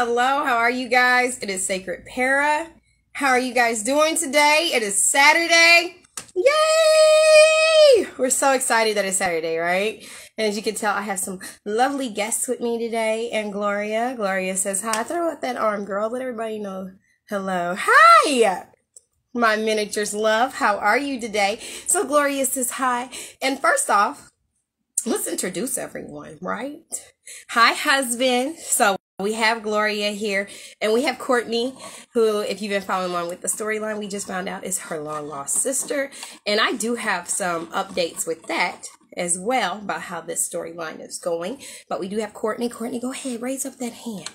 hello. How are you guys? It is Sacred Para. How are you guys doing today? It is Saturday. Yay! We're so excited that it's Saturday, right? And as you can tell, I have some lovely guests with me today. And Gloria. Gloria says hi. Throw out that arm, girl. Let everybody know hello. Hi! My miniatures love. How are you today? So Gloria says hi. And first off, let's introduce everyone, right? Hi, husband. So we have Gloria here, and we have Courtney, who, if you've been following along with the storyline, we just found out is her long-lost sister. And I do have some updates with that as well about how this storyline is going. But we do have Courtney. Courtney, go ahead. Raise up that hand.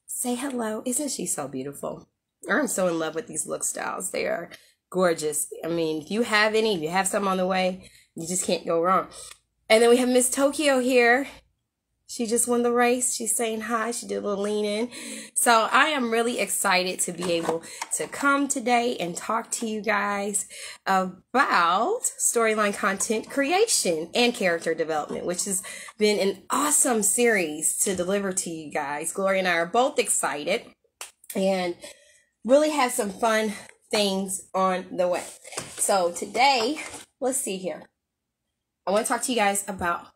Say hello. Isn't she so beautiful? I'm so in love with these look styles. They are gorgeous. I mean, if you have any, if you have some on the way, you just can't go wrong. And then we have Miss Tokyo here. She just won the race. She's saying hi. She did a little lean in. So I am really excited to be able to come today and talk to you guys about storyline content creation and character development, which has been an awesome series to deliver to you guys. Gloria and I are both excited and really have some fun things on the way. So today, let's see here. I want to talk to you guys about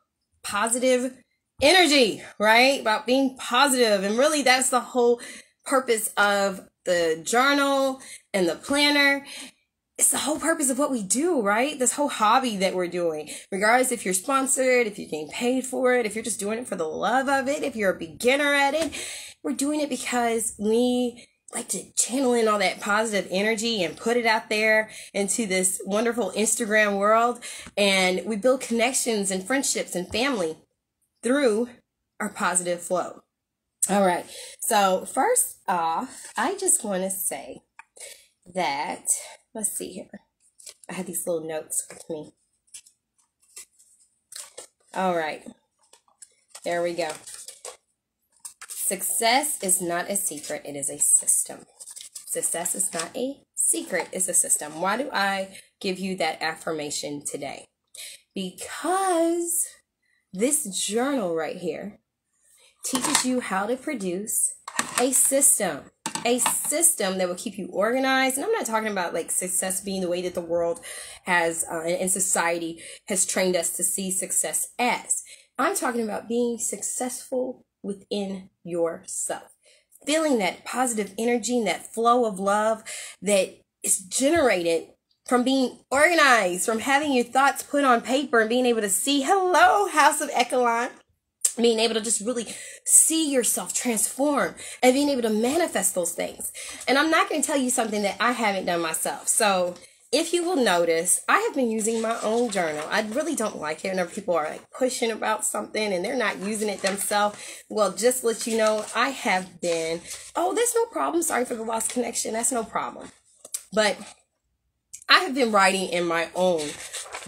positive energy, right? About being positive. And really that's the whole purpose of the journal and the planner. It's the whole purpose of what we do, right? This whole hobby that we're doing, regardless if you're sponsored, if you're getting paid for it, if you're just doing it for the love of it, if you're a beginner at it, we're doing it because we like to channel in all that positive energy and put it out there into this wonderful Instagram world. And we build connections and friendships and family through our positive flow. All right. So first off, I just want to say that, let's see here. I had these little notes with me. All right. There we go. Success is not a secret, it is a system. Success is not a secret, it's a system. Why do I give you that affirmation today? Because this journal right here teaches you how to produce a system that will keep you organized. And I'm not talking about like success being the way that the world has and society has trained us to see success as. I'm talking about being successful within yourself, feeling that positive energy and that flow of love that is generated from being organized, from having your thoughts put on paper and being able to see, hello, House of Echelon, being able to just really see yourself transform and being able to manifest those things. And I'm not going to tell you something that I haven't done myself. So if you will notice, I have been using my own journal. I really don't like it whenever people are like pushing about something and they're not using it themselves. Well, just to let you know, I have been, oh, that's no problem. Sorry for the lost connection. That's no problem. But I have been writing in my own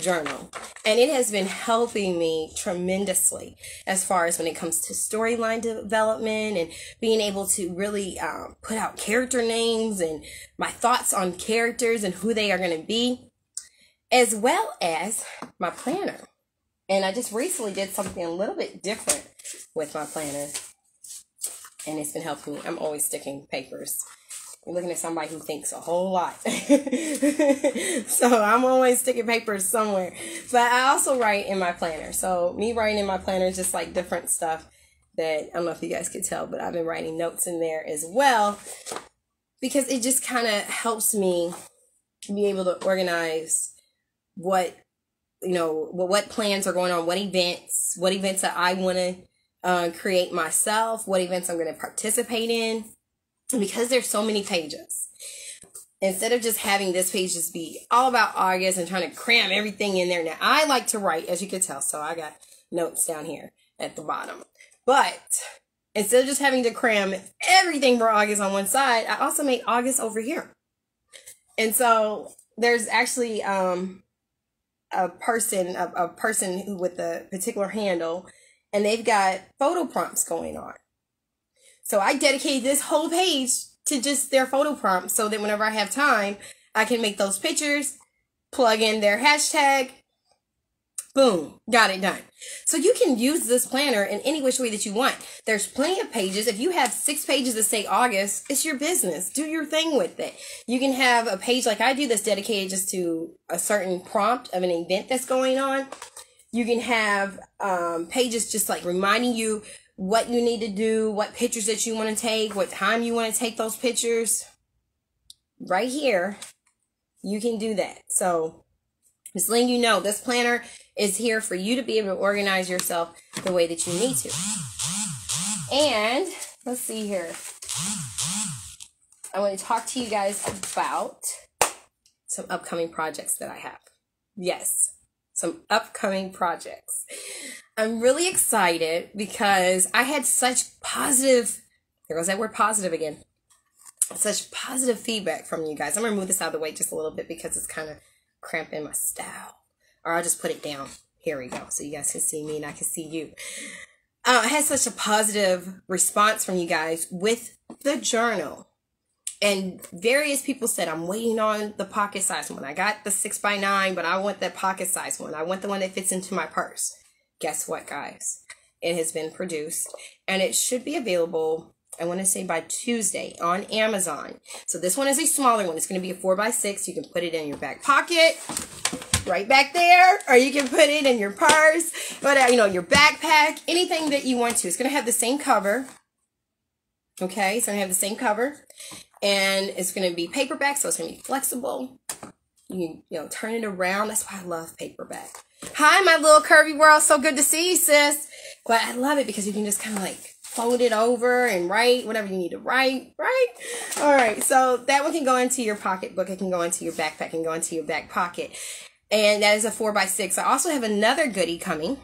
journal, and it has been helping me tremendously as far as when it comes to storyline development and being able to really put out character names and my thoughts on characters and who they are going to be, as well as my planner. And I just recently did something a little bit different with my planner, and it's been helping me. I'm always sticking papers. You're looking at somebody who thinks a whole lot. So I'm always sticking papers somewhere. But I also write in my planner. So me writing in my planner is just like different stuff that, I don't know if you guys could tell, but I've been writing notes in there as well. Because it just kind of helps me be able to organize what, you know, what plans are going on, what events that I want to create myself, what events I'm going to participate in. Because there's so many pages, instead of just having this page just be all about August and trying to cram everything in there. Now, I like to write, as you can tell, so I got notes down here at the bottom. But instead of just having to cram everything for August on one side, I also made August over here. And so there's actually a person who with a particular handle, and they've got photo prompts going on. So I dedicated this whole page to just their photo prompts so that whenever I have time, I can make those pictures, plug in their hashtag, Boom, got it done. So you can use this planner in any which way that you want. There's plenty of pages. If you have 6 pages that say August, it's your business. Do your thing with it. You can have a page like I do that's dedicated just to a certain prompt of an event that's going on. You can have pages just like reminding you what you need to do, what pictures that you want to take, what time you want to take those pictures. Right here, you can do that. So just letting you know, this planner is here for you to be able to organize yourself the way that you need to. And let's see here. I want to talk to you guys about some upcoming projects that I have. Yes, some upcoming projects. I'm really excited because I had such positive, there goes that word positive again, such positive feedback from you guys. I'm going to move this out of the way just a little bit because it's kind of cramping my style. Or I'll just put it down. Here we go. So you guys can see me and I can see you. I had such a positive response from you guys with the journal. And various people said, I'm waiting on the pocket size one. I got the 6x9, but I want that pocket size one. I want the one that fits into my purse. Guess what, guys? It has been produced and it should be available, I want to say by Tuesday on Amazon. So this one is a smaller one. It's going to be a 4x6. You can put it in your back pocket, right back there, or you can put it in your purse, whatever, you know, your backpack, anything that you want to. It's going to have the same cover. Okay, it's going to have the same cover, and it's going to be paperback, so it's going to be flexible. You can, turn it around. That's why I love paperback. Hi, my little curvy world. So good to see you, sis. But I love it because you can just kind of like fold it over and write whatever you need to write, right? All right, so that one can go into your pocketbook. It can go into your backpack, it can go into your back pocket. And that is a 4x6. I also have another goodie coming,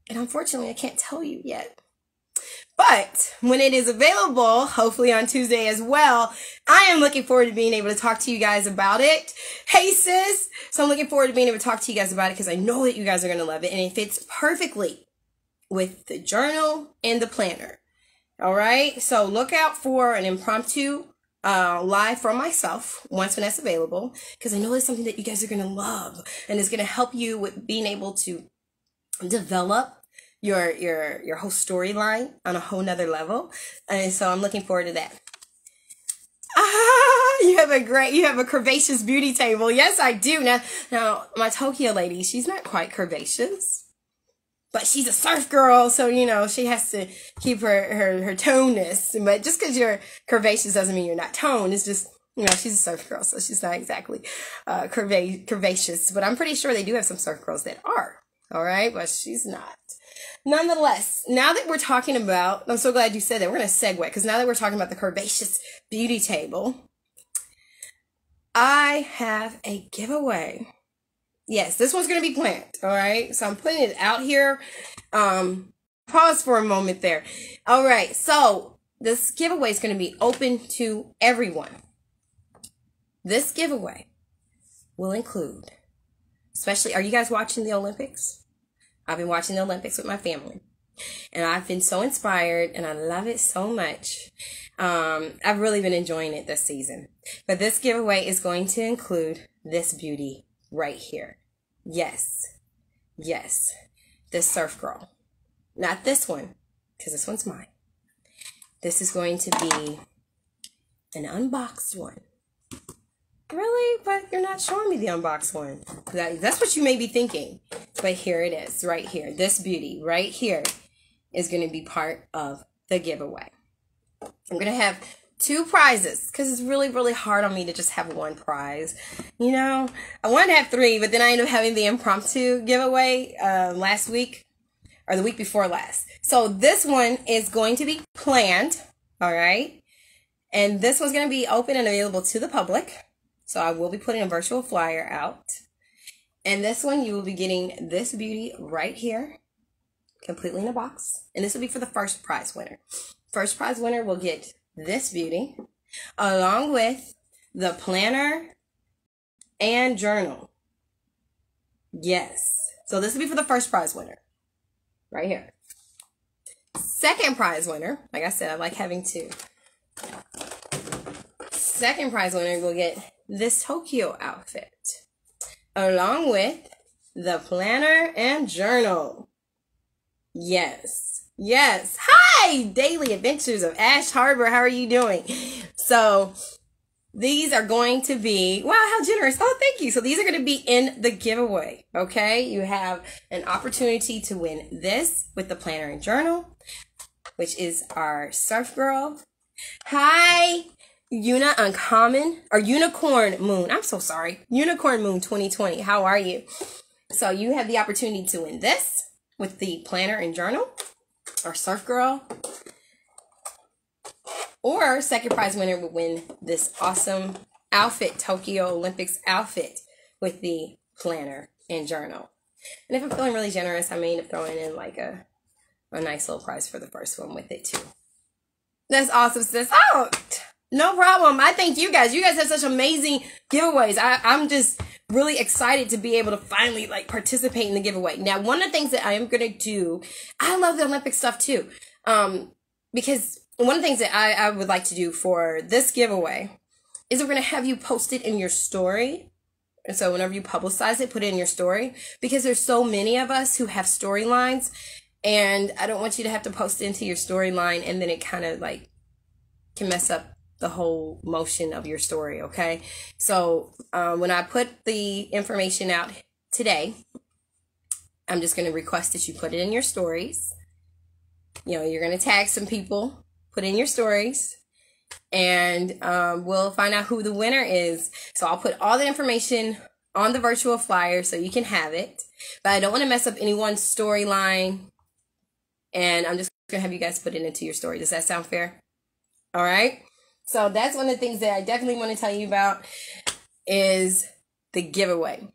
and unfortunately I can't tell you yet. But when it is available, hopefully on Tuesday as well, I am looking forward to being able to talk to you guys about it. Hey, sis. So I'm looking forward to being able to talk to you guys about it because I know that you guys are going to love it. And it fits perfectly with the journal and the planner. All right. So look out for an impromptu live from myself once when that's available, because I know it's something that you guys are going to love and it's going to help you with being able to develop your whole storyline on a whole nother level. And so I'm looking forward to that. You have a curvaceous beauty table. Yes, I do. Now my Tokyo lady, she's not quite curvaceous, but she's a surf girl. So, she has to keep her toneness. But just because you're curvaceous doesn't mean you're not toned. It's just, she's a surf girl. So she's not exactly, curvaceous, but I'm pretty sure they do have some surf girls that are. All right. But she's not. Nonetheless, now that we're talking about, I'm so glad you said that. We're going to segue because now that we're talking about the curvaceous beauty table, I have a giveaway. Yes, this one's going to be planned. All right. So I'm putting it out here. Pause for a moment there. All right. So this giveaway is going to be open to everyone. This giveaway will include, especially, are you guys watching the Olympics? I've been watching the Olympics with my family, and I've been so inspired, and I love it so much. I've really been enjoying it this season. But this giveaway is going to include this beauty right here. Yes, this surf girl. Not this one, because this one's mine. This is going to be an unboxed one. Really? But you're not showing me the unboxed one. That's what you may be thinking. But here it is, right here. This beauty right here is going to be part of the giveaway. I'm going to have 2 prizes because it's really, really hard on me to just have 1 prize. I wanted to have 3, but then I ended up having the impromptu giveaway last week or the week before last. So this one is going to be planned, all right? And this one's going to be open and available to the public. So I will be putting a virtual flyer out. And this one, you will be getting this beauty right here, completely in a box. And this will be for the first prize winner. First prize winner will get this beauty, along with the planner and journal. Yes. So this will be for the first prize winner, right here. Second prize winner, like I said, I like having 2. Second prize winner will get this Tokyo outfit, along with the planner and journal. Yes. Yes. Hi, Daily Adventures of Ash Harbor. How are you doing? So these are going to be, wow, how generous. Oh, thank you. So these are going to be in the giveaway. Okay. You have an opportunity to win this with the planner and journal, which is our Surf Girl. Hi, Uncommon or Unicorn Moon. I'm so sorry. Unicorn Moon 2020. How are you? So you have the opportunity to win this with the planner and journal, or Surf Girl. Or second prize winner would win this awesome outfit, Tokyo Olympics outfit with the planner and journal. And if I'm feeling really generous, I may end up throwing in like a nice little prize for the first one with it too. That's awesome, sis. Oh, no problem. I thank you guys. You guys have such amazing giveaways. I'm just really excited to be able to finally like participate in the giveaway. Now, one of the things that I am going to do, I love the Olympic stuff too. Because one of the things that I would like to do for this giveaway is we're going to have you post it in your story. And so whenever you publicize it, put it in your story, because there's so many of us who have storylines, and I don't want you to have to post it into your storyline and then it kind of like can mess up the whole motion of your story. Okay. So when I put the information out today, I'm just going to request that you put it in your stories. You know, you're going to tag some people, put in your stories, and we'll find out who the winner is. So I'll put all the information on the virtual flyer so you can have it. But I don't want to mess up anyone's storyline. And I'm just going to have you guys put it into your story. Does that sound fair? All right. So that's one of the things that I definitely want to tell you about is the giveaway.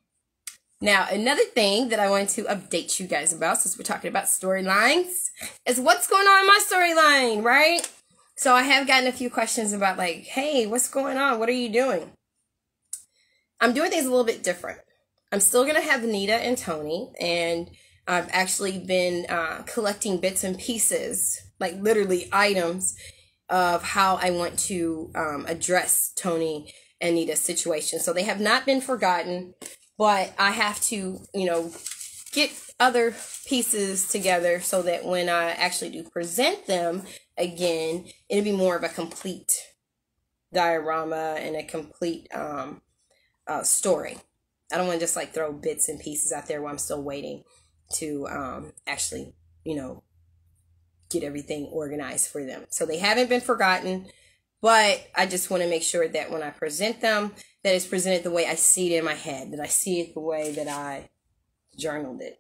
Now, another thing that I want to update you guys about, since we're talking about storylines, is what's going on in my storyline, right? So I have gotten a few questions about like, hey, what's going on? What are you doing? I'm doing things a little bit different. I'm still going to have Nita and Tony, and I've actually been collecting bits and pieces, like literally items of how I want to address Tony and Nita's situation. So they have not been forgotten, but I have to, you know, get other pieces together so that when I actually do present them again, it'll be more of a complete diorama and a complete story. I don't want to just like throw bits and pieces out there while I'm still waiting to actually, you know, get everything organized for them. So they haven't been forgotten, but I just want to make sure that when I present them, that it's presented the way I see it in my head, that I see it the way that I journaled it.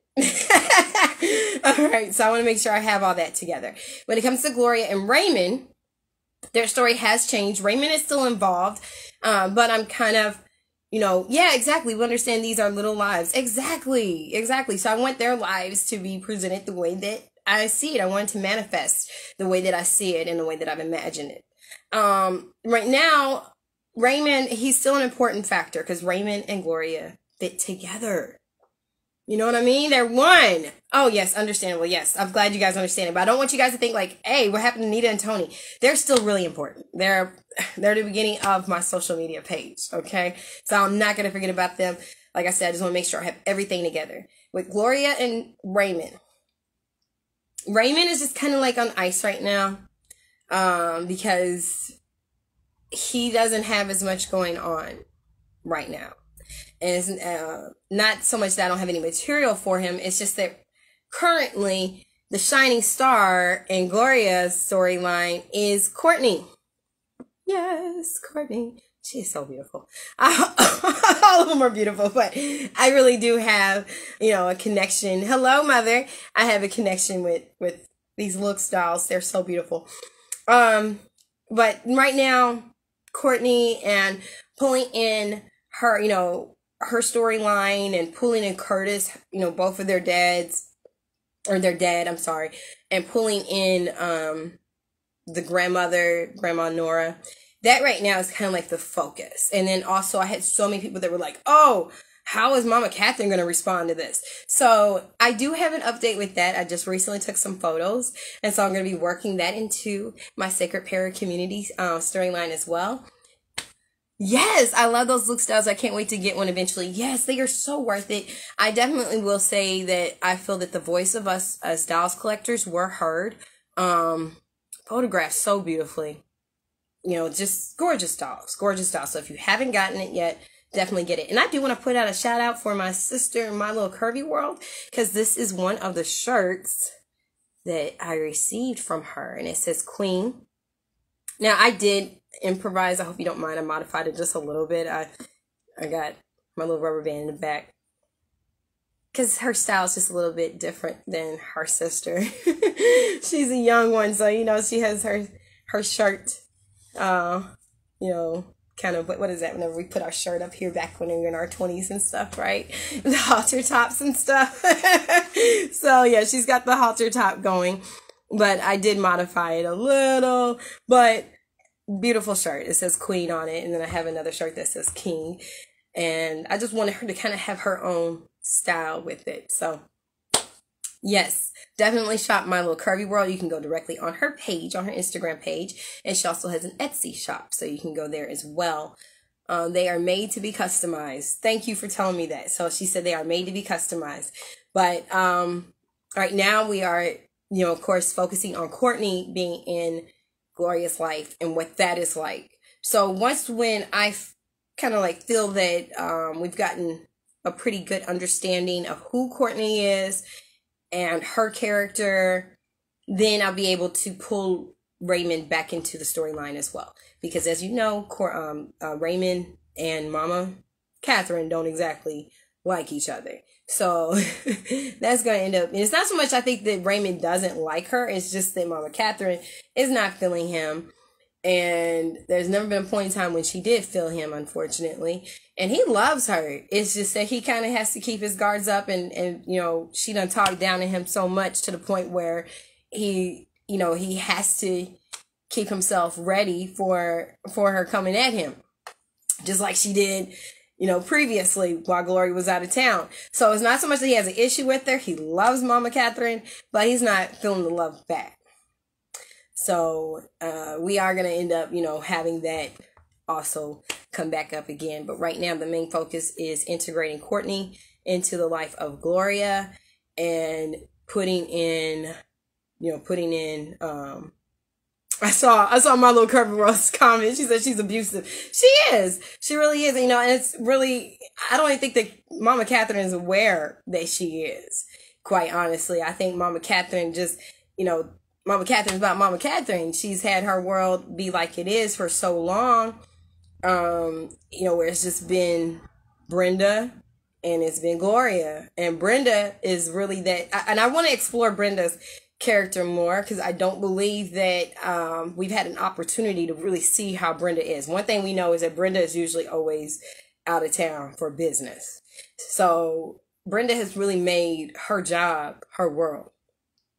All right, so I want to make sure I have all that together. When it comes to Gloria and Raymond, their story has changed. Raymond is still involved, but I'm kind of, you know, yeah, exactly. We understand these are little lives. Exactly. So I want their lives to be presented the way that I see it. I want it to manifest the way that I see it and the way that I've imagined it. Right now, Raymond, he's still an important factor because Raymond and Gloria fit together. You know what I mean? They're one. Oh, yes, understandable. Yes, I'm glad you guys understand it. But I don't want you guys to think like, hey, what happened to Nita and Tony? They're still really important. They're the beginning of my social media page, okay? So I'm not going to forget about them. Like I said, I just want to make sure I have everything together. With Gloria and Raymond, Raymond is just kind of like on ice right now because he doesn't have as much going on right now. And it's not so much that I don't have any material for him. It's just that currently the shining star in Gloria's storyline is Courtney. Yes, Courtney. She is so beautiful. All of them are beautiful, but I really do have, you know, a connection. Hello, mother. I have a connection with these look styles. They're so beautiful. But right now, Courtney and pulling in her, you know, her storyline and pulling in Curtis, you know, both of their dads, or their dad, I'm sorry, and pulling in the Grandma Nora. That right now is kind of like the focus. And then also I had so many people that were like, oh, how is Mama Catherine going to respond to this? So I do have an update with that. I just recently took some photos. And so I'm going to be working that into my Sacred Para Community storyline as well. Yes, I love those look styles. I can't wait to get one eventually. Yes, they are so worth it. I definitely will say that I feel that the voice of us as dolls collectors were heard. Photographed so beautifully. Just gorgeous dolls, gorgeous dolls. So if you haven't gotten it yet, definitely get it. And I do want to put out a shout out for my sister in my little curvy world, because this is one of the shirts that I received from her, and it says Queen. Now I did improvise. I hope you don't mind. I modified it just a little bit. I got my little rubber band in the back because her style is just a little bit different than her sister. She's a young one, so she has her shirt. Kind of what is that? Whenever we put our shirt up here back when we were in our 20s and stuff, right? The halter tops and stuff. So yeah, she's got the halter top going, but I did modify it a little. But beautiful shirt. It says Queen on it, and then I have another shirt that says King, and I just wanted her to kind of have her own style with it. So yes, definitely shop My Little Curvy World. You can go directly on her page, on her Instagram page, and she also has an Etsy shop, so you can go there as well. They are made to be customized. Thank you for telling me that. So she said they are made to be customized. But right now we are, of course, focusing on Courtney being in Gloria's life and what that is like. So when I kind of like feel that we've gotten a pretty good understanding of who Courtney is and her character, then I'll be able to pull Raymond back into the storyline as well. Because as you know, Raymond and Mama Catherine don't exactly like each other. So that's going to end up, and it's not so much I think that Raymond doesn't like her, it's just that Mama Catherine is not feeling him. And there's never been a point in time when she did feel him, unfortunately. And he loves her. It's just that he kind of has to keep his guards up, and she done talked down to him so much to the point where he has to keep himself ready for her coming at him. Just like she did, previously while Gloria was out of town. So it's not so much that he has an issue with her. He loves Mama Catherine, but he's not feeling the love back. So we are going to end up, having that also come back up again. But right now, the main focus is integrating Courtney into the life of Gloria and putting in I saw My Little Curvy World's comment. She said she's abusive. She is. She really is. And it's really, I don't even think that Mama Catherine is aware that she is, quite honestly. I think Mama Catherine just, Mama Catherine's about Mama Catherine. She's had her world be like it is for so long, where it's just been Brenda and it's been Gloria. And Brenda is really that, and I want to explore Brenda's character more, because I don't believe that we've had an opportunity to really see how Brenda is. One thing we know is that Brenda is usually always out of town for business. So Brenda has really made her job her world.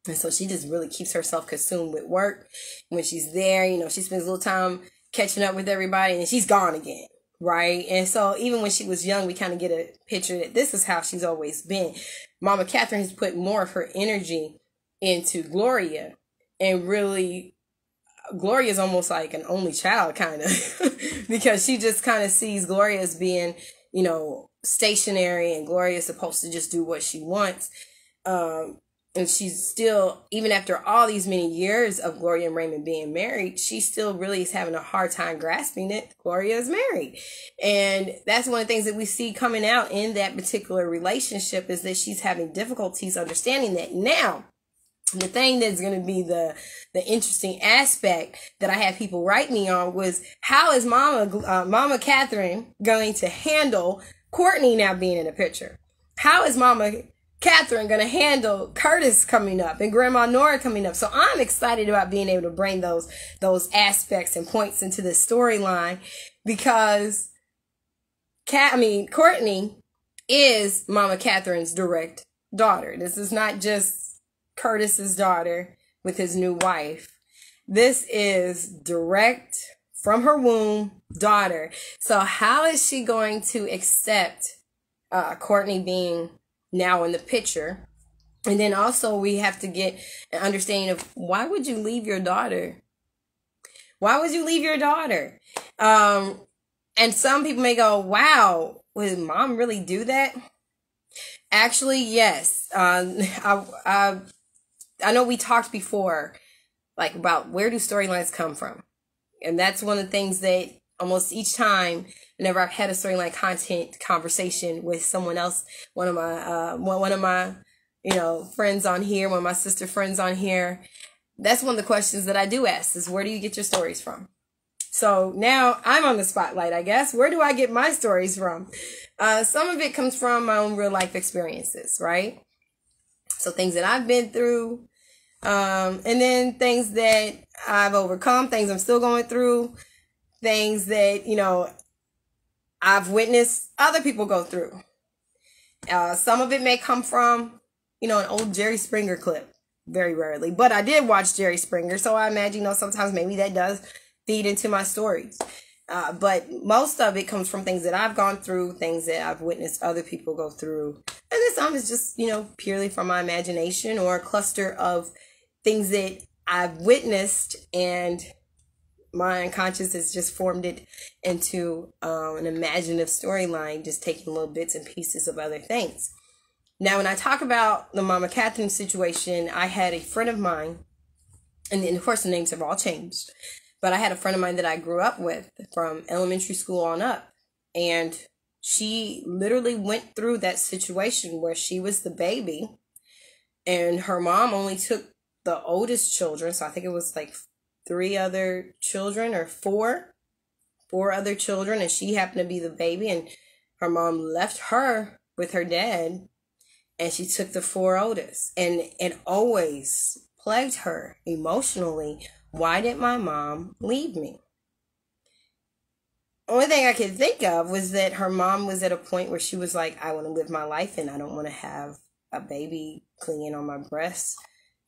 And so she just really keeps herself consumed with work. When she's there, she spends a little time catching up with everybody, and she's gone again, right? And so even when she was young, we kind of get a picture that this is how she's always been. Mama Catherine has put more of her energy into Gloria, and really Gloria is almost like an only child, kind of, because she just kind of sees Gloria as being, stationary, and Gloria is supposed to just do what she wants. And she's still, even after all these many years of Gloria and Raymond being married, she still really is having a hard time grasping that Gloria is married. And that's one of the things that we see coming out in that particular relationship, is that she's having difficulties understanding that. Now, the thing that's going to be the interesting aspect that I had people write me on was, how is Mama Catherine going to handle Courtney now being in the picture? How is Mama Catherine going to handle Curtis coming up and Grandma Nora coming up? So I'm excited about being able to bring those aspects and points into the storyline, because Courtney is Mama Catherine's direct daughter. This is not just Curtis's daughter with his new wife. This is direct from her womb daughter. So how is she going to accept Courtney being now in the picture? And then also we have to get an understanding of, why would you leave your daughter? Why would you leave your daughter? And some people may go, wow, would mom really do that? Actually, yes. I know we talked before, like, about where do storylines come from? And that's one of the things that almost each time, whenever I've had a storyline content conversation with someone else, one of my friends on here, one of my sister friends on here, that's one of the questions that I do ask is, where do you get your stories from? So now I'm on the spotlight, I guess. Where do I get my stories from? Some of it comes from my own real life experiences, right? So things that I've been through, and then things that I've overcome, things I'm still going through, things that, I've witnessed other people go through. Some of it may come from, an old Jerry Springer clip, very rarely. But I did watch Jerry Springer, so I imagine, sometimes maybe that does feed into my stories. But most of it comes from things that I've gone through, things that I've witnessed other people go through. And then some is just, purely from my imagination or a cluster of things that I've witnessed, and my unconscious has just formed it into an imaginative storyline, just taking little bits and pieces of other things. Now, when I talk about the Mama Catherine situation, I had a friend of mine, and of course the names have all changed, but I had a friend of mine that I grew up with from elementary school on up, and she literally went through that situation where she was the baby, and her mom only took the oldest children, so I think it was like 3 other children or 4 other children, and she happened to be the baby, and her mom left her with her dad, and she took the 4 oldest, and it always plagued her emotionally. Why did my mom leave me? Only thing I could think of was that her mom was at a point where she was like, I want to live my life and I don't want to have a baby clinging on my breast.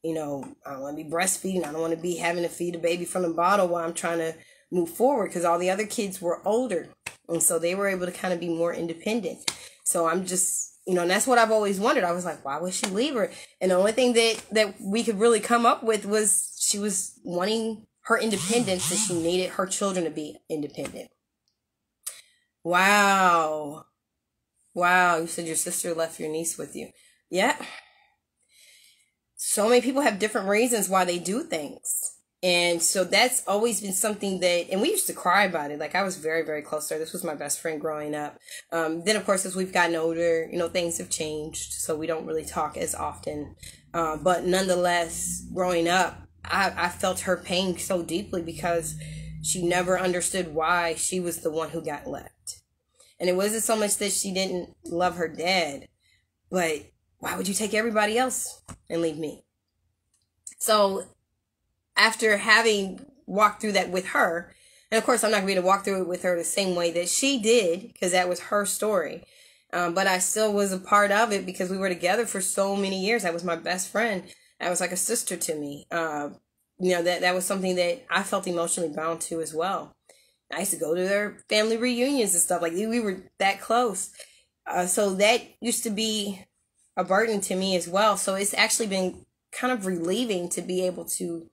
I don't want to be breastfeeding. I don't want to be having to feed a baby from the bottle while I'm trying to move forward, because all the other kids were older. And so they were able to kind of be more independent. So I'm just, and that's what I've always wondered. I was like, why would she leave her? And the only thing that we could really come up with was she was wanting her independence, and she needed her children to be independent. Wow. You said your sister left your niece with you. Yeah. So many people have different reasons why they do things. And so that's always been something that, and we used to cry about it. Like, I was very, very close to her. This was my best friend growing up. Then, of course, as we've gotten older, things have changed. So we don't really talk as often. But nonetheless, growing up, I felt her pain so deeply because she never understood why she was the one who got left. And it wasn't so much that she didn't love her dad, but why would you take everybody else and leave me? So after having walked through that with her, and of course I'm not going to be able to walk through it with her the same way that she did, because that was her story. But I still was a part of it because we were together for so many years. That was my best friend. That was like a sister to me. That was something that I felt emotionally bound to as well. I used to go to their family reunions and stuff. Like, we were that close. So that used to be a burden to me as well. So it's actually been kind of relieving to be able to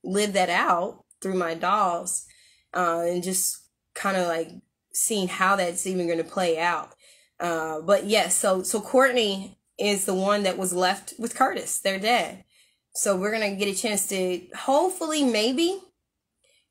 live that out through my dolls, and just kind of like seeing how that's even going to play out. But yes, so Courtney is the one that was left with Curtis, their dad. So we're going to get a chance to hopefully maybe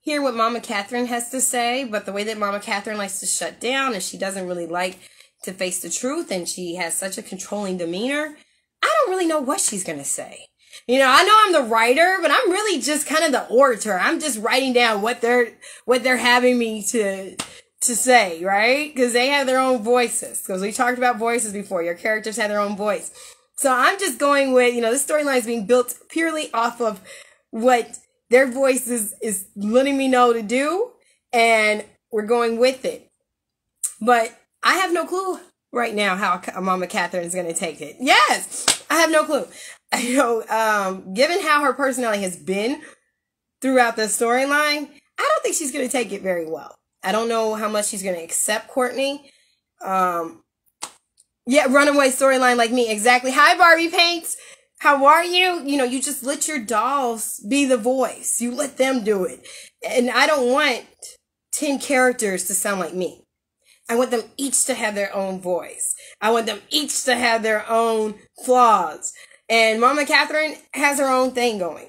hear what Mama Catherine has to say. But the way that Mama Catherine likes to shut down, and she doesn't really like to face the truth, and she has such a controlling demeanor, I don't really know what she's going to say. I know I'm the writer, but I'm really just kind of the orator. I'm just writing down what they're having me to say, right? Because they have their own voices. Because we talked about voices before. Your characters have their own voice. So I'm just going with, this storyline is being built purely off of what their voice is letting me know to do, and we're going with it. But I have no clue right now how Mama Catherine is going to take it. Yes, I have no clue. Given how her personality has been throughout the storyline, I don't think she's going to take it very well. I don't know how much she's going to accept Courtney. Runaway storyline like me. Exactly. Hi, Barbie Paints. How are you? You just let your dolls be the voice. You let them do it. And I don't want 10 characters to sound like me. I want them each to have their own voice. I want them each to have their own flaws. And Mama Catherine has her own thing going.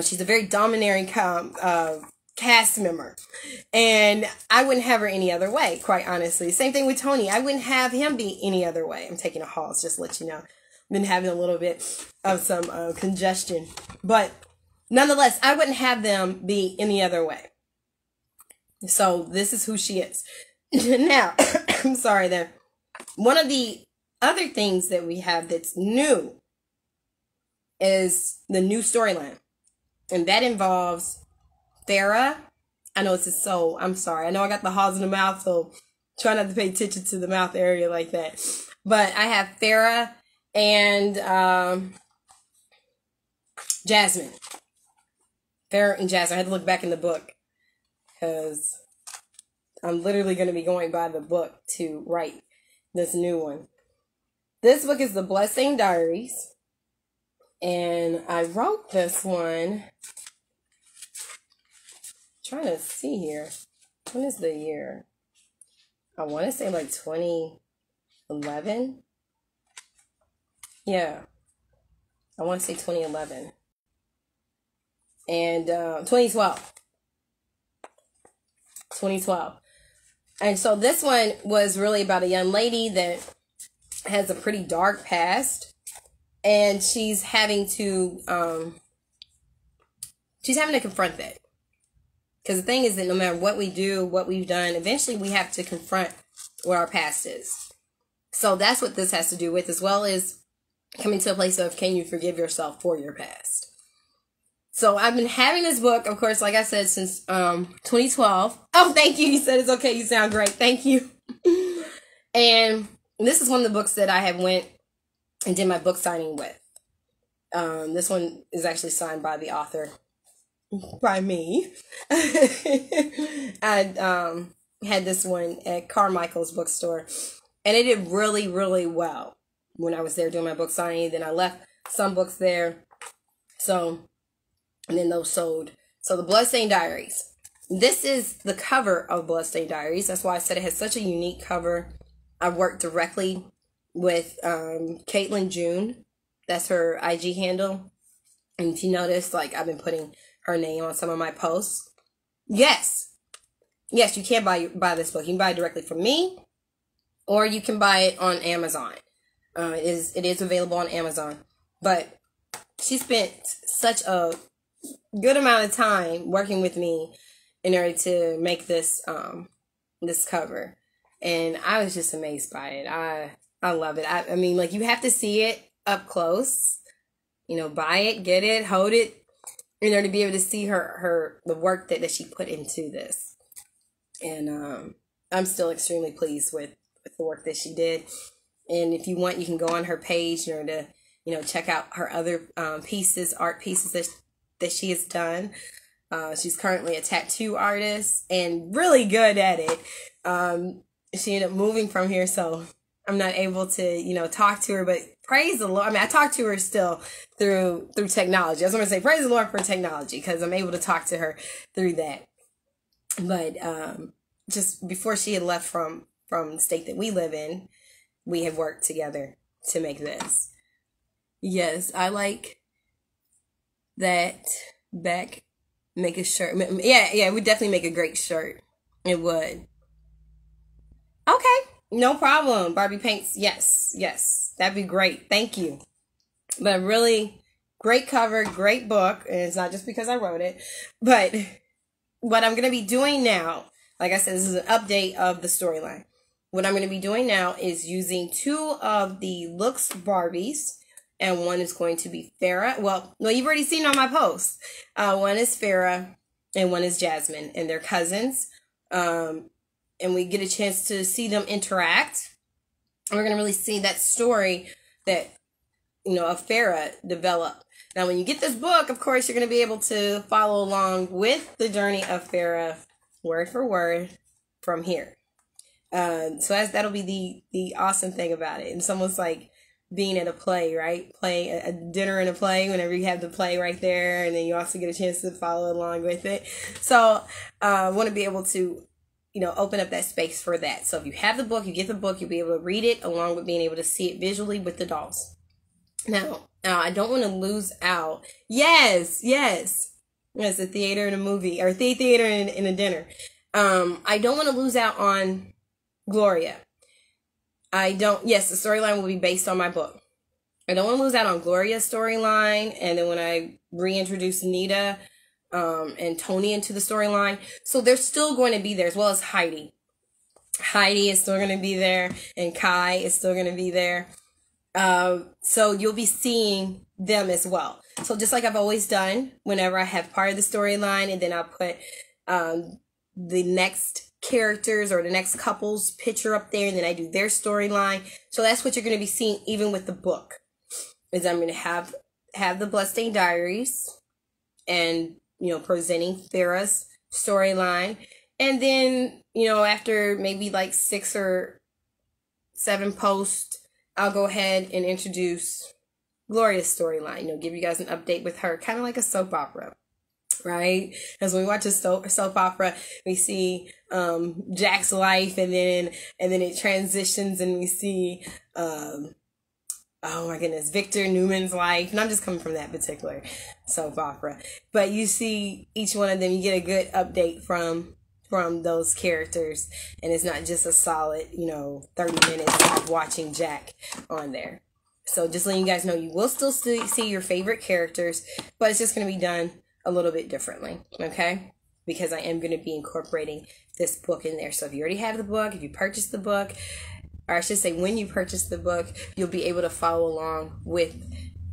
She's a very domineering cast member. And I wouldn't have her any other way, quite honestly. Same thing with Tony. I wouldn't have him be any other way. I'm taking a pause, just to let you know. I've been having a little bit of some congestion. But nonetheless, I wouldn't have them be any other way. So this is who she is. Now, I'm sorry there. One of the other things that we have that's new is the new storyline. And that involves Farrah. I know it's a soul. I'm sorry. I know I got the halls in the mouth, so try not to pay attention to the mouth area like that. But I have Farrah and Jasmine. Farrah and Jasmine. I had to look back in the book because I'm literally going to be going by the book to write this new one. This book is the Bloodstained Diaries. And I wrote this one. Trying to see here. When is the year? I want to say like 2011. Yeah. I want to say 2011. And 2012. 2012. And so this one was really about a young lady that has a pretty dark past. And she's having to confront that. Because the thing is that no matter what we do, what we've done, eventually we have to confront what our past is. So that's what this has to do with, as well as coming to a place of, can you forgive yourself for your past? So I've been having this book, of course, like I said, since 2012. Oh, thank you. You said it's okay. You sound great. Thank you. And this is one of the books that I have went and did my book signing with. This one is actually signed by the author, by me. I had this one at Carmichael's bookstore, and it did really, really well when I was there doing my book signing. Then I left some books there, and then those sold. So the Bloodstained Diaries. This is the cover of Bloodstained Diaries. That's why I said it has such a unique cover. I worked directly with Caitlin June. That's her IG handle. And if you notice, like, I've been putting her name on some of my posts. Yes, you can buy this book. You can buy it directly from me, or you can buy it on Amazon. It is available on Amazon. But she spent such a good amount of time working with me in order to make this this cover, and I was just amazed by it. I love it. I mean, like, you have to see it up close. You know, buy it, get it, hold it, in order to be able to see the work that she put into this. And I'm still extremely pleased with the work that she did. And if you want, you can go on her page in order to, check out her other art pieces that she has done. She's currently a tattoo artist and really good at it. She ended up moving from here, so I'm not able to, talk to her, but praise the Lord. I mean, I talk to her still through technology. I was going to say praise the Lord for technology, because I'm able to talk to her through that. But just before she had left from the state that we live in, we had worked together to make this. Yes, I like that back. Make a shirt. Yeah, it would definitely make a great shirt. It would. Okay, no problem. Barbie Paints. Yes. That'd be great. Thank you. But really great cover, great book. And it's not just because I wrote it. But what I'm going to be doing now, like I said, this is an update of the storyline. What I'm going to be doing now is using 2 of the Looks Barbies. And one is going to be Farrah. Well, you've already seen on my post. One is Farrah and one is Jasmine. And they're cousins. And we get a chance to see them interact. And we're going to really see that story that, of Farrah develop. Now, when you get this book, of course, you're going to be able to follow along with the journey of Farrah, word for word, from here. So that'll be the awesome thing about it. And it's almost like being at a play, right? A dinner and a play, whenever you have the play right there, and then you also get a chance to follow along with it. So I want to be able to open up that space for that. So if you have the book, you get the book, you'll be able to read it along with being able to see it visually with the dolls. Now I don't want to lose out. Yes. It's a theater and a movie, or theater and a dinner. I don't want to lose out on Gloria. Yes, the storyline will be based on my book. I don't want to lose out on Gloria's storyline, and then when I reintroduce Nita and Tony into the storyline. So they're still going to be there, as well as Heidi. Heidi is still going to be there, and Kai is still going to be there. So you'll be seeing them as well. So just like I've always done, whenever I have part of the storyline, and then I'll put the next characters or the next couple's picture up there, and then I do their storyline. So that's what you're going to be seeing even with the book. Is I'm going to have the Bloodstained Diaries and, presenting Farrah's storyline. And then, after maybe like 6 or 7 posts, I'll go ahead and introduce Gloria's storyline, give you guys an update with her, kind of like a soap opera, right? Because when we watch a soap opera, we see Jack's life, and then it transitions, and we see oh my goodness, Victor Newman's life. And I'm just coming from that particular soap opera. But you see each one of them, you get a good update from those characters. And it's not just a solid, 30 minutes of watching Jack on there. So just letting you guys know, you will still see your favorite characters, but it's just going to be done a little bit differently, okay? Because I am going to be incorporating this book in there. So if you already have the book, if you purchased the book, or I should say when you purchase the book, you'll be able to follow along with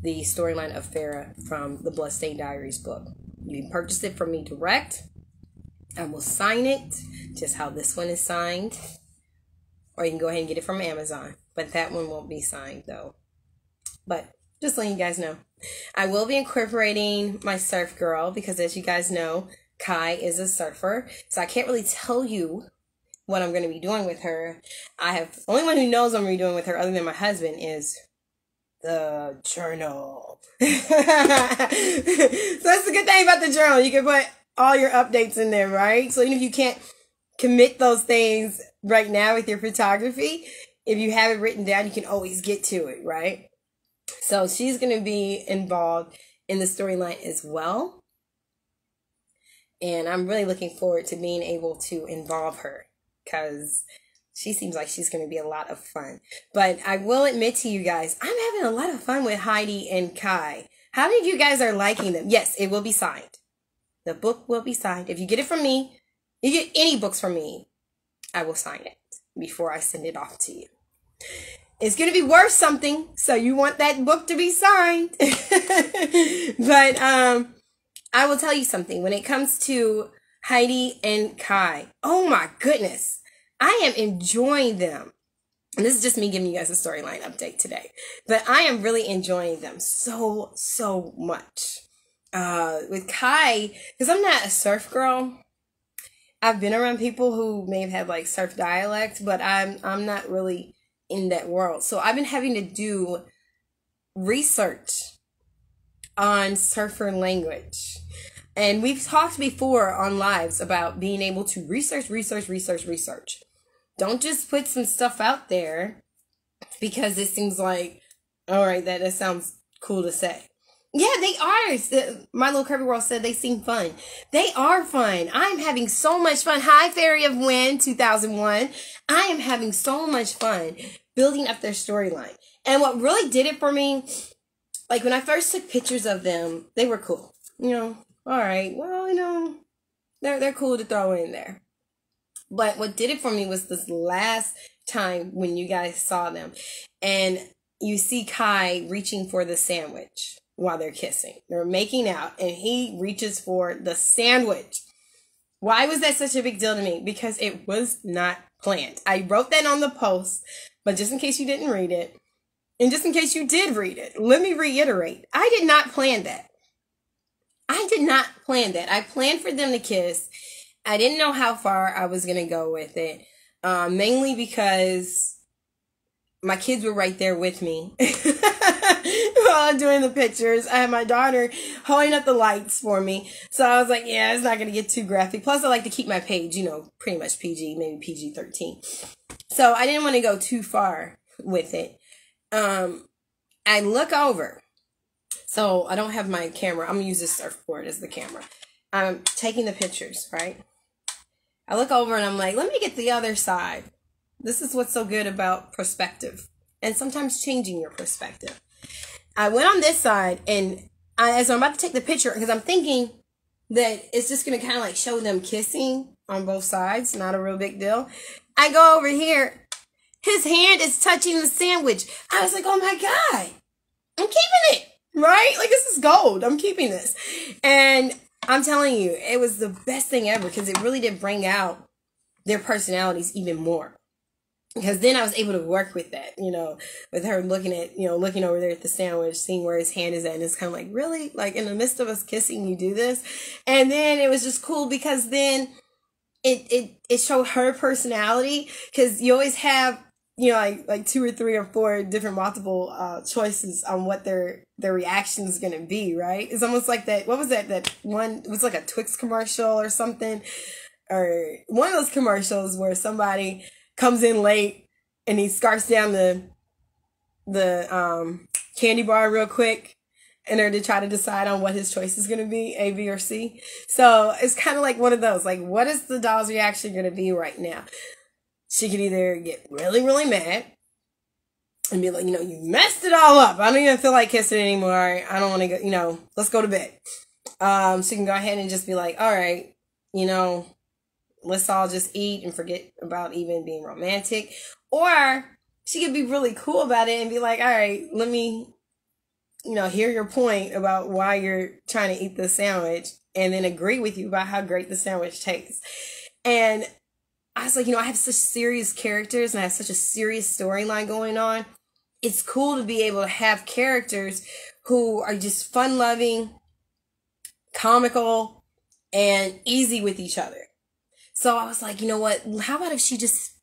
the storyline of Farrah from the Bloodstained Diaries book. You can purchase it from me direct. I will sign it, just how this one is signed. Or you can go ahead and get it from Amazon. But that one won't be signed, though. But just letting you guys know. I will be incorporating my surf girl, because as you guys know, Kai is a surfer. So I can't really tell you what I'm going to be doing with her. The only one who knows what I'm going to be doing with her, other than my husband, is the journal. So that's the good thing about the journal. You can put all your updates in there, right? So even if you can't commit those things right now with your photography, if you have it written down, you can always get to it, right? So she's going to be involved in the storyline as well. And I'm really looking forward to being able to involve her, because she seems like she's going to be a lot of fun. But I will admit to you guys, I'm having a lot of fun with Heidi and Kai. How many of you guys are liking them? Yes, it will be signed. The book will be signed. If you get it from me, you get any books from me, I will sign it before I send it off to you. It's going to be worth something, so you want that book to be signed. But I will tell you something. When it comes to Heidi and Kai, oh my goodness, I am enjoying them. And this is just me giving you guys a storyline update today. But I am really enjoying them so much. With Kai, because I'm not a surf girl. I've been around people who may have had like surf dialect, but I'm not really in that world. So I've been having to do research on surfer language. And we've talked before on lives about being able to research. Don't just put some stuff out there because it seems like, all right, that sounds cool to say. Yeah, they are. My Little Curvy World said they seem fun. They are fun. I'm having so much fun. Hi, Fairy of Wind 2001. I am having so much fun building up their storyline. And what really did it for me, like when I first took pictures of them, they were cool. All right, well, they're cool to throw in there. But what did it for me was this last time when you guys saw them. And you see Kai reaching for the sandwich while they're kissing. They're making out, and he reaches for the sandwich. Why was that such a big deal to me? Because it was not planned. I wrote that on the post, but just in case you didn't read it, and just in case you did read it, let me reiterate. I did not plan that. I did not plan that. I planned for them to kiss. I didn't know how far I was going to go with it, mainly because my kids were right there with me while doing the pictures. I had my daughter holding up the lights for me. So I was like, yeah, it's not going to get too graphic. Plus, I like to keep my page, pretty much PG, maybe PG-13. So I didn't want to go too far with it. I look over. So I don't have my camera. I'm going to use this surfboard as the camera. I'm taking the pictures, right? I look over and I'm like, let me get the other side. This is what's so good about perspective and sometimes changing your perspective. I went on this side and as I'm about to take the picture, because I'm thinking that it's just going to kind of like show them kissing on both sides. Not a real big deal. I go over here. His hand is touching the sandwich. I was like, oh my God, I'm keeping it, right? Like this is gold. I'm keeping this. And I'm telling you, it was the best thing ever because it really did bring out their personalities even more. Because then I was able to work with that, with her looking over there at the sandwich, seeing where his hand is at. And it's kind of like, really? Like in the midst of us kissing, you do this? And then it was just cool because then it showed her personality. Because you always have, like 2 or 3 or 4 different multiple choices on what their reaction is going to be, right? It's almost like that. What was that? That one, it was like a Twix commercial or something. Or one of those commercials where somebody comes in late and he scarfs down the candy bar real quick in order to try to decide on what his choice is going to be, A, B, or C. So it's kind of like one of those, like, what is the doll's reaction going to be right now? She could either get really, really mad and be like, you messed it all up. I don't even feel like kissing anymore. I don't want to go, let's go to bed. She can go ahead and just be like, all right, let's all just eat and forget about even being romantic. Or she could be really cool about it and be like, all right, let me, hear your point about why you're trying to eat the sandwich and then agree with you about how great the sandwich tastes. And I was like, I have such serious characters and I have such a serious storyline going on. It's cool to be able to have characters who are just fun-loving, comical, and easy with each other. So I was like, you know what? How about if she just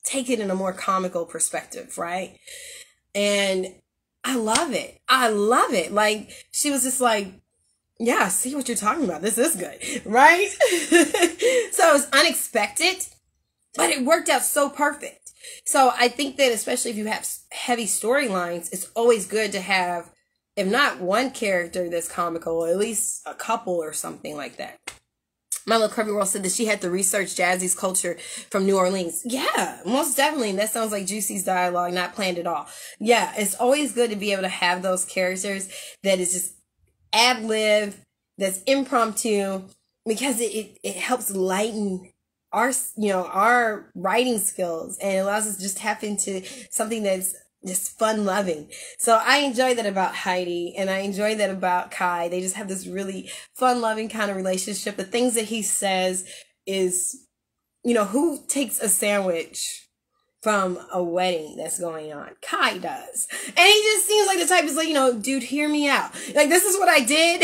take it in a more comical perspective, right? And I love it. I love it. Like, she was just like, yeah, I see what you're talking about. This is good, right? So it was unexpected, but it worked out so perfect. So I think that especially if you have heavy storylines, it's always good to have, if not one character that's comical, at least a couple or something like that. My Little Curvy World said that she had to research Jazzy's culture from New Orleans. Yeah, most definitely. That sounds like Juicy's dialogue, not planned at all. Yeah, it's always good to be able to have those characters that is just ad-lib, that's impromptu, because it helps lighten our writing skills and allows us to just tap into something that's just fun-loving. So I enjoy that about Heidi, and I enjoy that about Kai. They just have this really fun-loving kind of relationship. The things that he says is, who takes a sandwich from a wedding that's going on? Kai does. And he just seems like the type is like, dude, hear me out. Like, this is what I did.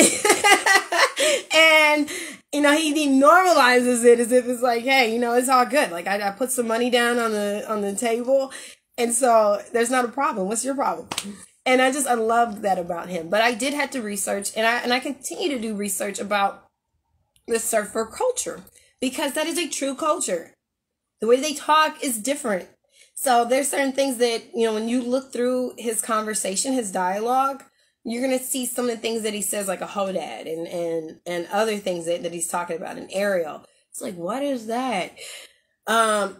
And, he normalizes it as if it's like, hey, it's all good. Like, I put some money down on the table. And so there's not a problem. What's your problem? And I loved that about him. But I did have to research, and I continue to do research about the surfer culture, because that is a true culture. The way they talk is different. So there's certain things that, when you look through his conversation, his dialogue, you're going to see some of the things that he says, like a hodad and other things that he's talking about, an aerial. It's like, what is that? Some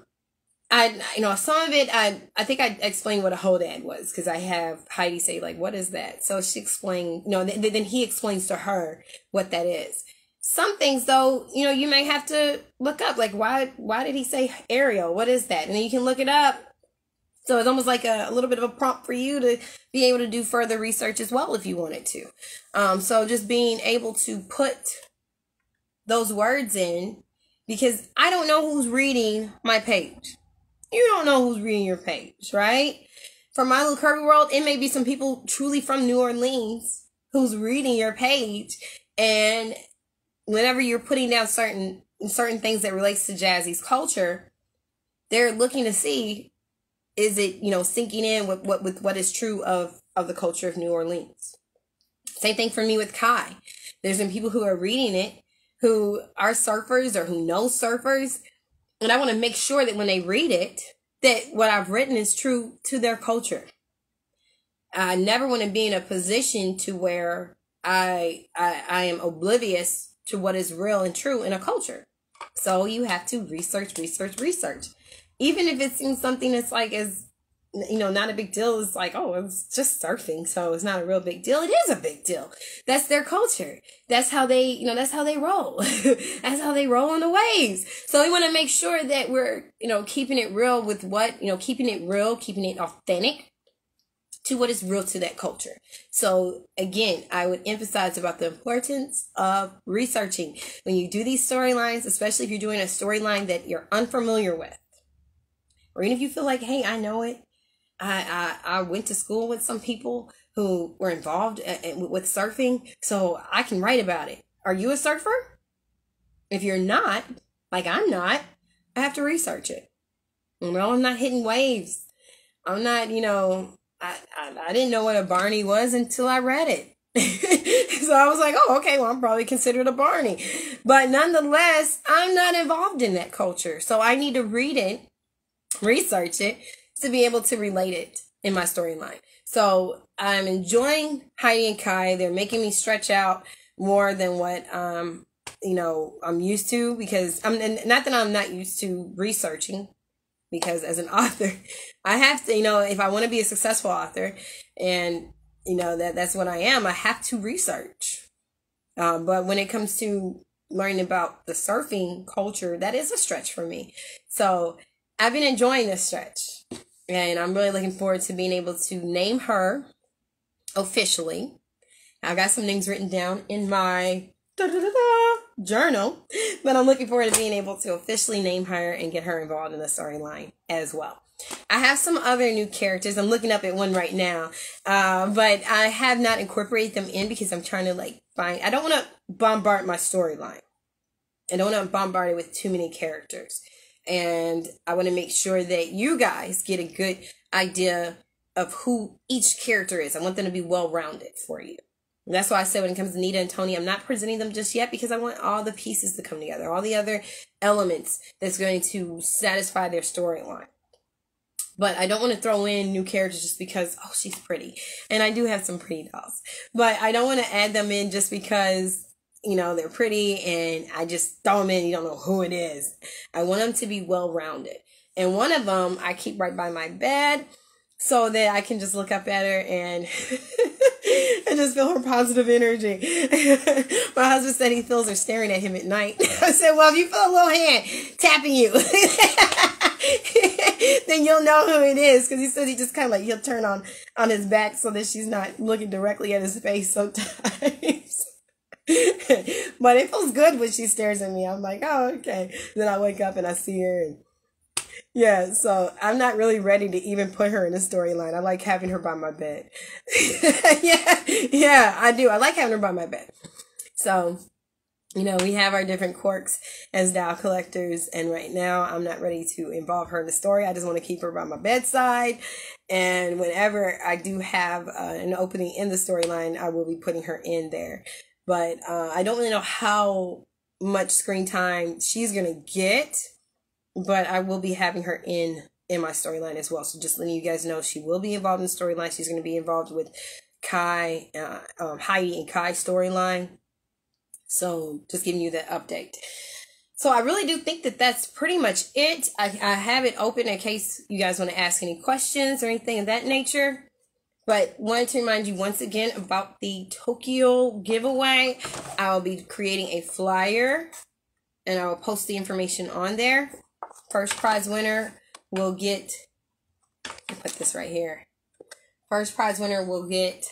of it, I think I explained what a hodad was, because I have Heidi say, like, what is that? So she explained, then he explains to her what that is. Some things, though, you may have to look up, like, why did he say aerial? What is that? And then you can look it up. So it's almost like a little bit of a prompt for you to be able to do further research as well if you wanted to. So just being able to put those words in, because I don't know who's reading my page. You don't know who's reading your page, right? For My Little Curvy World, it may be some people truly from New Orleans who's reading your page. And whenever you're putting down certain things that relates to Jazzy's culture, they're looking to see, is it, sinking in with what is true of of the culture of New Orleans. Same thing for me with Kai. There's been people who are reading it who are surfers or who know surfers. And I want to make sure that when they read it, that what I've written is true to their culture. I never want to be in a position to where I am oblivious to what is real and true in a culture. So you have to research. Even if it seems something that's like as, not a big deal. It's like, oh, it's just surfing, so it's not a real big deal. It is a big deal. That's their culture. That's how they, that's how they roll. That's how they roll on the waves. So we want to make sure that we're, keeping it real with what, keeping it real, keeping it authentic to what is real to that culture. So again, I would emphasize about the importance of researching. When you do these storylines, especially if you're doing a storyline that you're unfamiliar with, or even if you feel like, hey, I know it. I went to school with some people who were involved with surfing, so I can write about it. Are you a surfer? If you're not, like I'm not, I have to research it. I'm not hitting waves. I'm not, I didn't know what a Barney was until I read it. So I was like, oh, okay, well, I'm probably considered a Barney. But nonetheless, I'm not involved in that culture. So I need to read it, research it, to be able to relate it in my storyline. So I'm enjoying Heidi and Kai. They're making me stretch out more than what, I'm used to, because not that I'm not used to researching, because as an author, I have to, if I want to be a successful author, and, that's what I am, I have to research. But when it comes to learning about the surfing culture, that is a stretch for me. So I've been enjoying this stretch. And I'm really looking forward to being able to name her officially. I've got some names written down in my journal, but I'm looking forward to being able to officially name her and get her involved in the storyline as well. I have some other new characters. I'm looking up at one right now, but I have not incorporated them in because I'm trying to find. I don't want to bombard my storyline. I don't want to bombard it with too many characters. And I want to make sure that you guys get a good idea of who each character is. I want them to be well-rounded for you. And that's why I said when it comes to Nita and Tony, I'm not presenting them just yet because I want all the pieces to come together, all the other elements that's going to satisfy their storyline. But I don't want to throw in new characters just because, oh, she's pretty. And I do have some pretty dolls. But I don't want to add them in just because, they're pretty and I just throw them in. You don't know who it is. I want them to be well-rounded. And one of them I keep right by my bed so that I can just look up at her and and just feel her positive energy. My husband said he feels her staring at him at night. I said, well, if you feel a little hand tapping you, then you'll know who it is. Because he said he just kind of he'll turn on his back so that she's not looking directly at his face sometimes. But it feels good when she stares at me. I'm like, oh, okay. Then I wake up and I see her. And yeah, so I'm not really ready to even put her in a storyline. I like having her by my bed. Yeah, I do. I like having her by my bed. So, we have our different quirks as doll collectors. And right now, I'm not ready to involve her in the story. I just want to keep her by my bedside. And whenever I do have an opening in the storyline, I will be putting her in there. But I don't really know how much screen time she's going to get. But I will be having her in my storyline as well. So just letting you guys know she will be involved in the storyline. She's going to be involved with Kai, Heidi and Kai's storyline. So just giving you that update. So I really do think that that's pretty much it. I have it open in case you guys want to ask any questions or anything of that nature. But wanted to remind you once again about the Tokyo giveaway. I'll be creating a flyer and I will post the information on there. First prize winner will get, I'll put this right here. First prize winner will get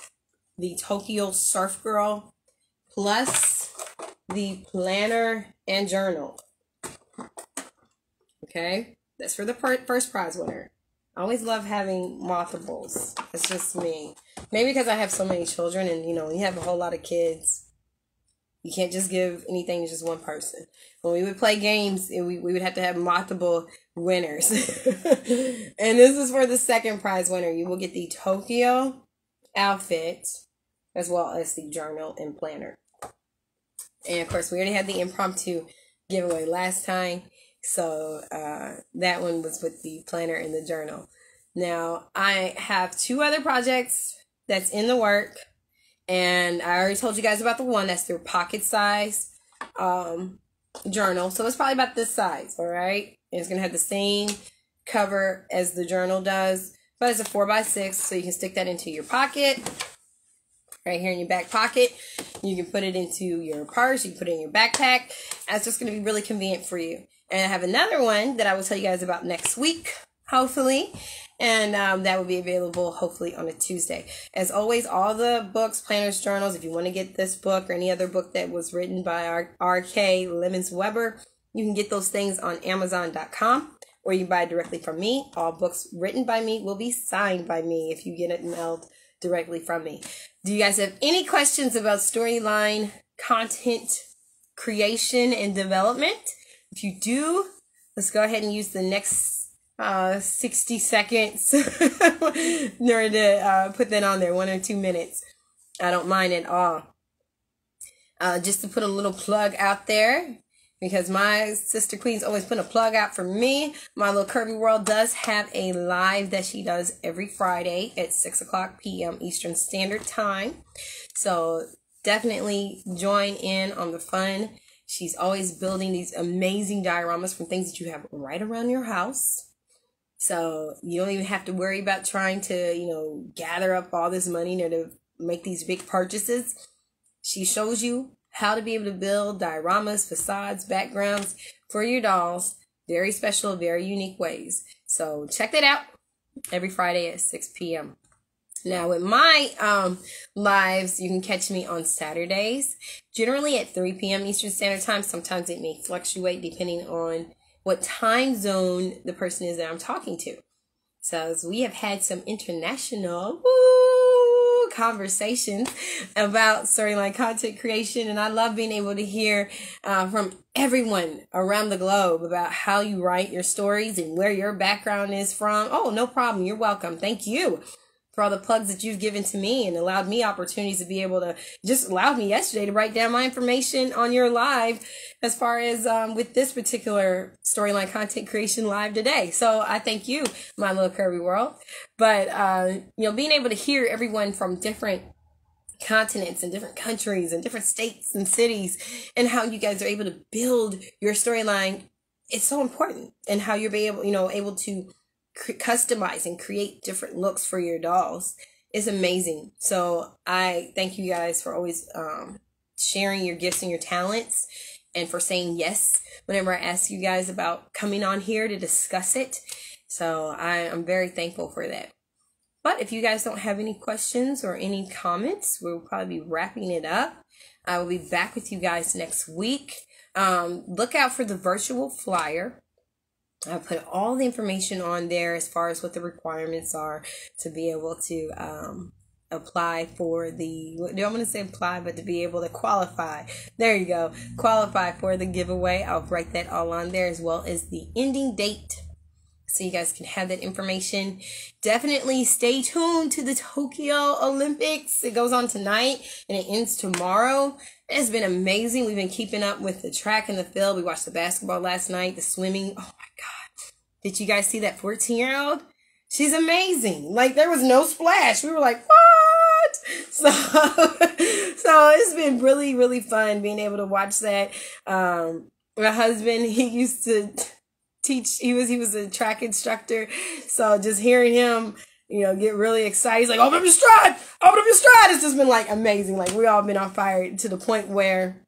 the Tokyo Surf Girl plus the planner and journal. Okay, that's for the first prize winner. I always love having multiples. It's just me. Maybe because I have so many children and, you have a whole lot of kids. You can't just give anything to just one person. When we would play games, we would have to have multiple winners. And this is for the second prize winner. You will get the Tokyo outfit, as well as the journal and planner. And of course, we already had the impromptu giveaway last time. So that one was with the planner and the journal. Now, I have 2 other projects that's in the work. And I already told you guys about the one that's their pocket size journal. So it's probably about this size, all right? And it's going to have the same cover as the journal does. But it's a 4x6, so you can stick that into your pocket. Right here in your back pocket. You can put it into your purse. You can put it in your backpack. That's just going to be really convenient for you. And I have another one that I will tell you guys about next week, hopefully. And that will be available hopefully on a Tuesday. As always, all the books, planners, journals, if you want to get this book or any other book that was written by R.K. Lemons Weber, you can get those things on Amazon.com, or you can buy it directly from me. All books written by me will be signed by me if you get it mailed directly from me. Do you guys have any questions about storyline, content creation, and development? If you do, let's go ahead and use the next 60 seconds in order to put that on there, 1 or 2 minutes. I don't mind at all. Just to put a little plug out there, because my sister Queen's always put a plug out for me. My Little Curvy World does have a live that she does every Friday at 6 o'clock p.m. Eastern Standard Time. So definitely join in on the fun. She's always building these amazing dioramas from things that you have right around your house. So you don't even have to worry about trying to, gather up all this money in order to make these big purchases. She shows you how to be able to build dioramas, facades, backgrounds for your dolls. Very special, very unique ways. So check that out every Friday at 6 p.m. Now with my lives, you can catch me on Saturdays, generally at 3 p.m. Eastern Standard Time. Sometimes it may fluctuate depending on what time zone the person is that I'm talking to. So we have had some international conversations about storyline content creation, and I love being able to hear from everyone around the globe about how you write your stories and where your background is from. Oh, no problem. You're welcome. Thank you for all the plugs that you've given to me and allowed me opportunities to be able to, just allowed me yesterday to write down my information on your live as far as with this particular storyline content creation live today. So I thank you, my Little Curvy World. But, being able to hear everyone from different continents and different countries and different states and cities and how you guys are able to build your storyline, it's so important. And how you're able to customize and create different looks for your dolls is amazing. So I thank you guys for always sharing your gifts and your talents, and for saying yes whenever I ask you guys about coming on here to discuss it. So I'm very thankful for that. But if you guys don't have any questions or any comments, we'll probably be wrapping it up. I will be back with you guys next week. Look out for the virtual flyer. I put all the information on there as far as what the requirements are to be able to apply for the, I don't want to say apply, but to be able to qualify. There you go. Qualify for the giveaway. I'll write that all on there, as well as the ending date, so you guys can have that information. Definitely stay tuned to the Tokyo Olympics. It goes on tonight and it ends tomorrow. It's been amazing. We've been keeping up with the track and the field. We watched the basketball last night, the swimming. Oh my God. Did you guys see that 14-year-old? She's amazing. Like, there was no splash. We were like, what? So it's been really, really fun being able to watch that. My husband, he used to teach. He was a track instructor. So just hearing him, get really excited. He's like, open up your stride. Open up your stride. It's just been like amazing. Like, we all been on fire to the point where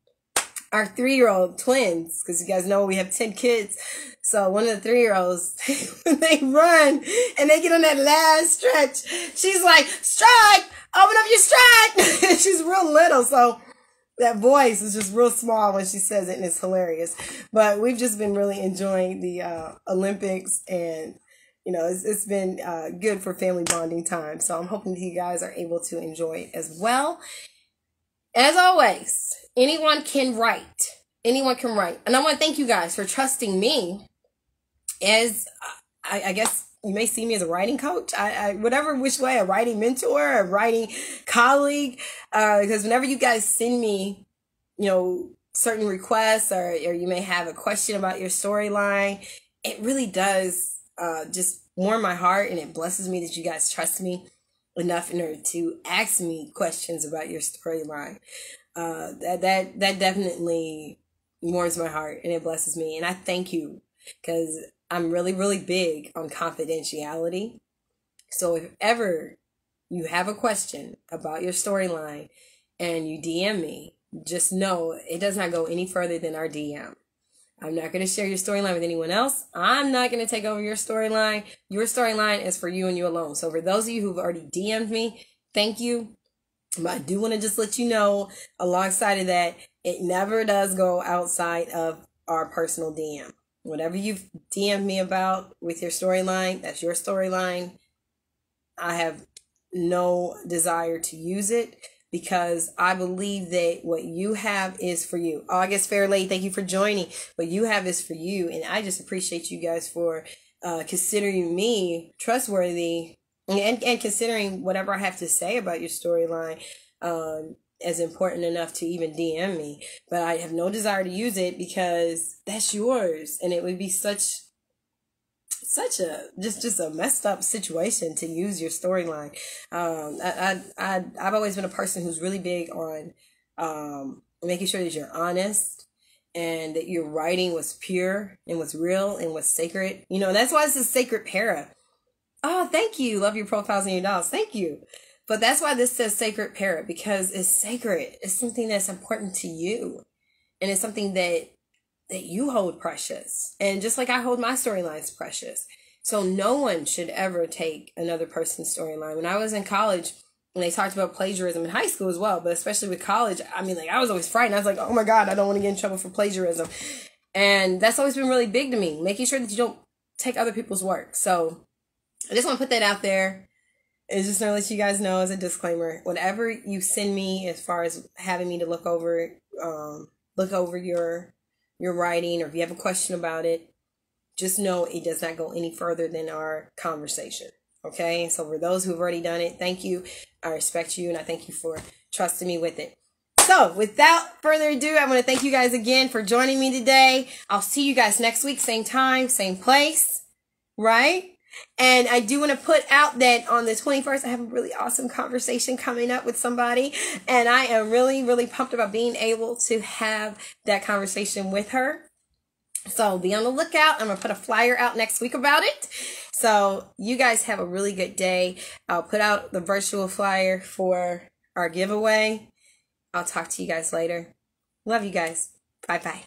our 3-year-old twins, because you guys know we have 10 kids. So one of the 3-year-olds, when they run and they get on that last stretch, she's like, stride, open up your stride. She's real little. So that voice is just real small when she says it, and it's hilarious. But we've just been really enjoying the Olympics, and it's been good for family bonding time. So I'm hoping that you guys are able to enjoy it as well. As always, anyone can write. Anyone can write. And I want to thank you guys for trusting me as, I guess, you may see me as a writing coach, whatever which way, a writing mentor, a writing colleague, because whenever you guys send me, certain requests, or you may have a question about your storyline, it really does just warm my heart, and it blesses me that you guys trust me enough in order to ask me questions about your storyline. That definitely warms my heart, and it blesses me, and I thank you, because I'm really, really big on confidentiality. So if ever you have a question about your storyline and you DM me, just know it does not go any further than our DM. I'm not going to share your storyline with anyone else. I'm not going to take over your storyline. Your storyline is for you and you alone. So for those of you who've already DM'd me, thank you. But I do want to just let you know, alongside of that, it never does go outside of our personal DM. Whatever you've DM'd me about with your storyline, that's your storyline. I have no desire to use it, because I believe that what you have is for you. August Fairley, thank you for joining. What you have is for you, and I just appreciate you guys for considering me trustworthy, and considering whatever I have to say about your storyline as important enough to even DM me. But I have no desire to use it, because that's yours, and it would be such a just a messed up situation to use your storyline. I've always been a person who's really big on making sure that you're honest, and that your writing was pure and was real and was sacred. That's why it's a sacred para. Oh, thank you. Love your profiles and your dolls. Thank you. But that's why this says sacred para, because it's sacred. It's something that's important to you, and it's something that you hold precious. And just like I hold my storylines precious. So no one should ever take another person's storyline. When I was in college, and they talked about plagiarism in high school as well, but especially with college, I was always frightened. I was like, oh my God, I don't want to get in trouble for plagiarism. And that's always been really big to me, making sure that you don't take other people's work. So I just want to put that out there. It's just to let you guys know, as a disclaimer, whatever you send me as far as having me to look over your writing, or if you have a question about it, just know it does not go any further than our conversation. Okay? So for those who've already done it, thank you. I respect you, and I thank you for trusting me with it. So without further ado, I want to thank you guys again for joining me today. I'll see you guys next week, same time, same place, right? And I do want to put out that on the 21st, I have a really awesome conversation coming up with somebody. And I am really, really pumped about being able to have that conversation with her. So be on the lookout. I'm going to put a flyer out next week about it. So you guys have a really good day. I'll put out the virtual flyer for our giveaway. I'll talk to you guys later. Love you guys. Bye-bye.